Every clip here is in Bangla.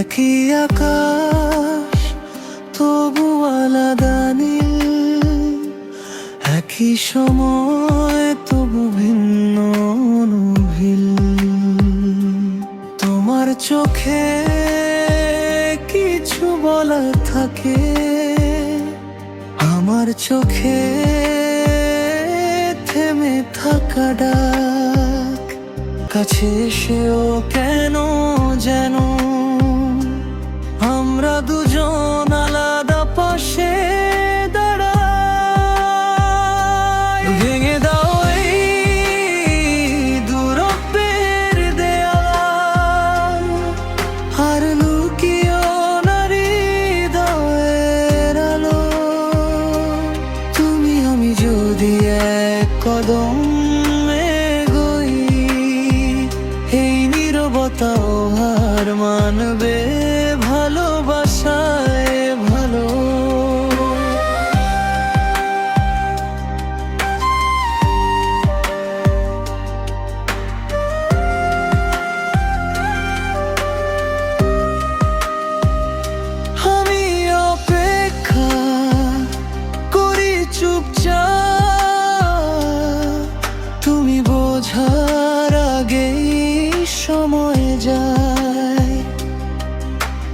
একই আকাশ তবু আলাদা নীল, একই সময় তবু ভিন্ন অনুভিল। তোমার চোখে কিছু বলার থাকে, আমার চোখে থেমে থাকা ডাক। কাছে এসেও কেন যেন আমরা দুজন আলাদা পাশে দাঁড়াই। ভেঙে দাও এই দূরত্বের দেয়াল, আর লুকিও না হৃদয়ের আলো। তুমি আমি যদি এক কদম এগোই, এই নীরবতাও হার মানবে ভালোবাসায় ভালো। আমি অপেক্ষা করি চুপচাপ, তুমি বোঝার আগেই সময় যায়।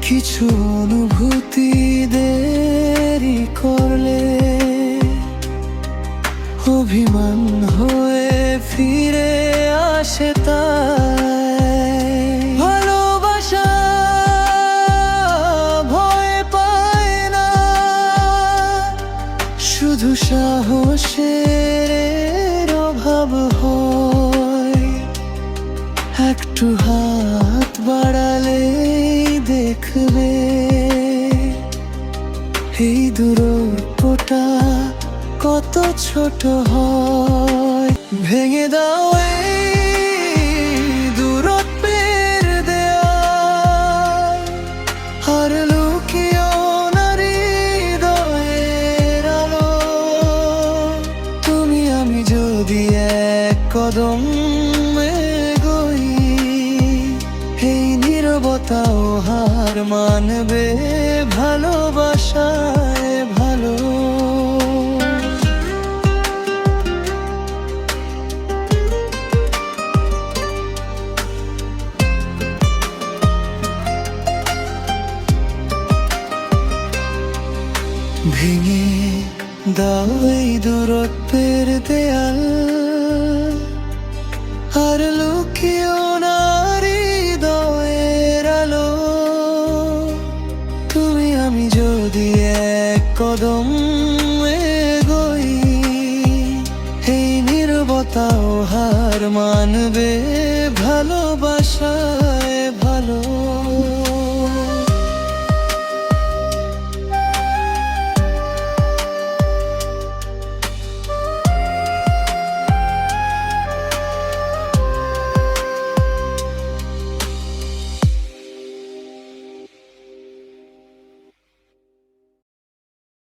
কিছু অনুভূতি দেরি করলে অভিমান হয়ে ফিরে আসে, তাই ভালোবাসা ভয় পায় না, শুধু সাহসের অভাব হয়। একটু হাত বাড়ালেই দেখবে এই দূরত্বটা কত ছোট হয়। ভেঙে দাও এই দূরত্বের দেয়াল, আর লুকিও না হৃদয়ের আলো। তুমি আমি যদি এক কদম এগোই, এই নীরবতাও হার মানবে ভালোবাসায় ভালো। ভেঙে দাও এই দূরত্বের দেয়াল, আর লুকিও না হৃদয়ের আলো। তুমি আমি যদি এক কদম এগোই, এই নীরবতাও হার মানবে ভালোবাসায় ভালো।